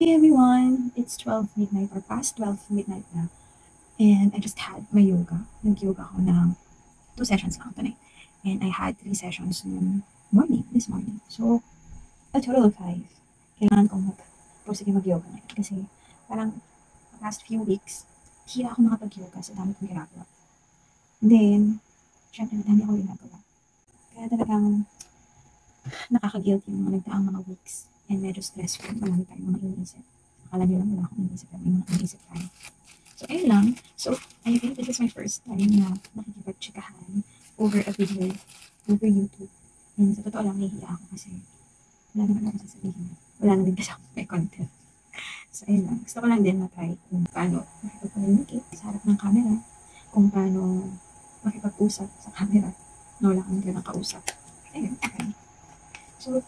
Hey everyone! It's 12 midnight or past 12 midnight na. And I just had my yoga. Nag-yoga ko ng 2 sessions lang tonight. And I had 3 sessions this morning. So, a total of 5. Kailangan kong mag-prosige mag-yoga ngayon. Kasi parang the past few weeks, hira ako makapag-yoga sa dami kong ginagawa. And then, syempre madami akong ginagawa. Kaya talagang nakaka-guilt yung mga nagdaang mga weeks. And medyo stressful. Marami tayong mga iniisip. Akala nyo lang wala akong iniisip. Pero may mga iniisip tayo. So, ayun lang. So, I think this is my first time na nakikipag-chikahan over a video, over YouTube. And sa totoo lang, nahihiya ako kasi wala naman ako sasabihin. Wala na din kasi ako may content. So, ayun lang. Gusto ko lang din na-try kung paano makipag-communicate sa harap ng camera. Kung paano makipag-usap sa camera na wala kang ganang kausap. Ayun, okay. So,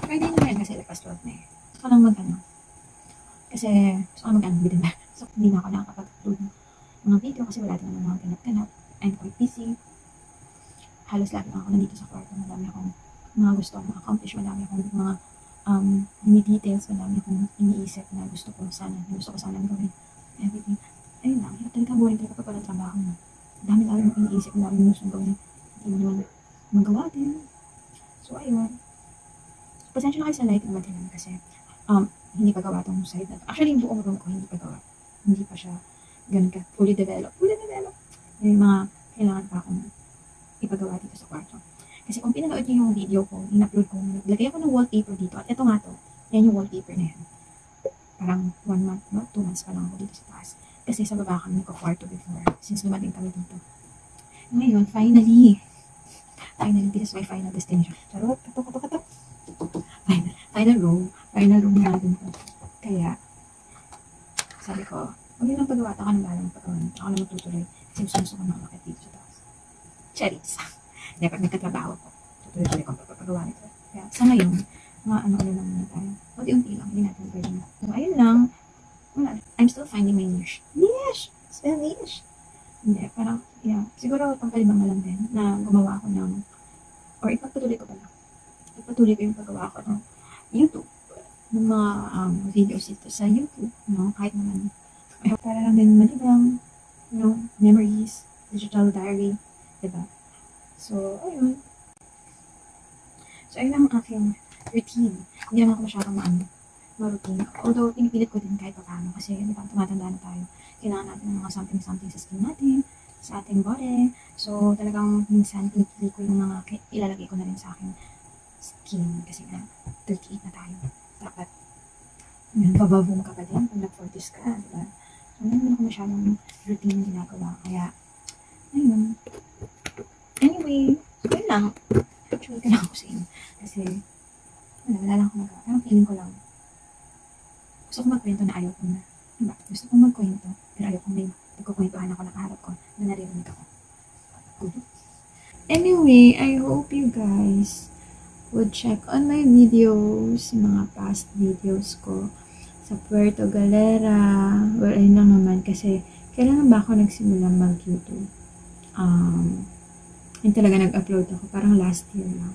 Friday na rin kasi lakas 12 na eh. Gusto ko lang kasi gusto ko bidin na. So, hindi na ako nakakapag-upload ng mga video kasi wala din naman mga ganap-ganap. I'm quite busy. Halos lagi lang ako nandito sa kwarto. Madami akong mga gusto akong accomplish. Madami akong mga mini-details. Madami akong iniisip na gusto ko sana gawin. Everything. Ayun lang. Talaga buhay talaga pag walang trabaho na. Dami mong iniisip. Dami mong gusto gawin. Hindi mo naman magawa din. So, ayun. Pasensya na kayo sa light naman din kasi hindi pa gawa tong side na to. Actually, yung buong room ko hindi pa gawa. Hindi pa siya ganun ka fully developed. May mga kailangan pa akong ipagawa dito sa kwarto. Kasi kung pinanood niyo yung video ko, in-upload ko, naglagay ako ng wallpaper dito. At ito nga to, yan yung wallpaper na yan. Parang 1 month, 2 months pa lang ako dito sa taas. Kasi sa baba kami nagka-kwarto before, since lumating kami dito. Ngayon, finally, this is my final destination. Charot, kato. Final room na natin ko. Kaya, sabi ko, huwag yun ang pagawa, ako ng balang pagawa. Ako na magtutuloy. Kasi gusto ko makakit dito sa taas. Cherries. Hindi, pag nagkatrabaho ko, tutuloy ko ang pagpapagawa nito. Kaya, sa ngayon, mga ano lang muna tayo. Unti-unti lang, hindi natin pwede na. So, ayun lang. I'm still finding my niche. Still niche. Hindi, parang, yeah. Siguro, pangkalibang lang din na gumawa ako ng, or ipagpatuloy ko yung paggawa ko ng YouTube. Ng mga videos dito sa YouTube. No? Kahit naman, para lang din malibang, memories, digital diary, diba? So, ayun. So, ayun lang ang aking routine. Hindi naman ako masyadong ma-routine. Although, pinipilit ko din kahit paano kasi, di ba, tumatanda na tayo. Kailangan natin ng mga something sa skin natin, sa ating body. So, talagang minsan, pinipili ko yung mga ilalagay ko na rin sa aking skin kasi nga 38 na tayo. Dapat bababong ka pa din kung nag-40s ka, diba? So, hindi ako masyadong routine na ginagawa. Kaya, ayun. Anyway, so yun lang. Actually, kailangan ko sa inyo. Kasi, wala lang ako magawa. Parang feeling ko lang. Gusto ko magkwento na ayaw ko na. Diba? Gusto ko magkwento, pero ayaw ko may pagkukwentuhan ako nakaharap ko na naririnig ako. Anyway, I hope you guys would check on my videos, mga past videos ko sa Puerto Galera. Well, ayun lang naman kasi kailan ba ako nagsimula mag-YouTube? Yun talaga nag-upload ako, parang last year lang.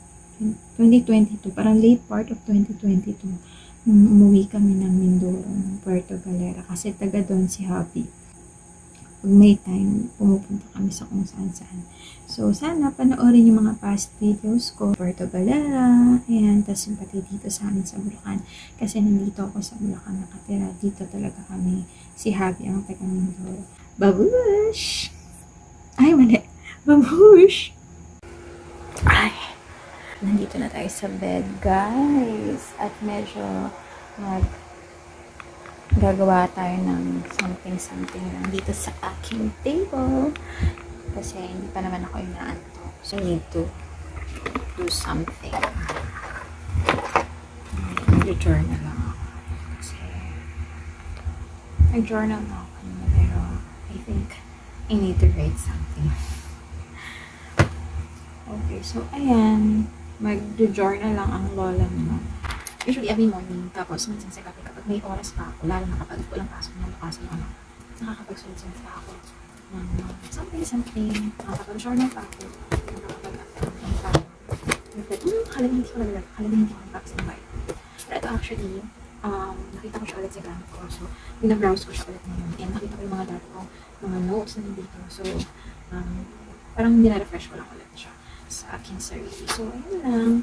2022, parang late part of 2022, nung umuwi kami ng Mindoro, ng Puerto Galera, kasi taga doon si Happy. Pag may time, pumupunta kami sa kung saan-saan. So, sana panoorin yung mga past videos ko. Puerto Galera, ayan, tas yung pati dito sa amin sa Bulacan. Kasi nandito ako sa Bulacan nakatira. Dito talaga kami. Si Happy ang taga Mindoro. Babush! Ay, mali. Babush! Ay! Nandito na tayo sa bed, guys. At medyo gagawa tayo ng something lang dito sa aking table. Kasi hindi pa naman ako inaantok. So, I need to do something. Mag-journal lang ako. Kasi, nag-journal na ako kanina, pero I think I need to write something. Okay, so, ayan. Mag-journal lang ang lola mo. Usually, every morning. Tapos, minsan sa gabi, kapag may oras pa ako, lalo na kapag walang pasok na bukas ng nakakapagsulit pa ako ng something. Nakakapag-journal pa ako. Nakakapag-reflect. Hindi ko nagtapos ng bahay. Pero ito actually, nakita ko siya ulit sa gamit ko. So, bina-browse ko siya ulit ngayon. And nakita ko yung mga dati kong mga notes na nandito. So, parang nire-refresh ko lang ulit siya sa aking sarili. So, ayun lang.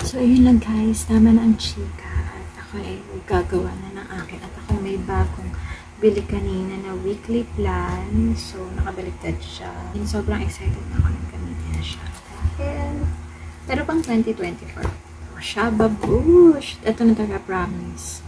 So, ayun lang guys. Tama na ang chika. At ako ay gagawa na ng akin. At ako may bagong bili kanina na weekly plan. So, nakabaliktad siya. And sobrang excited na ako nang gamitin na siya. Dahil, pero pang 2024. Siya, babush! Ito na talaga, promise.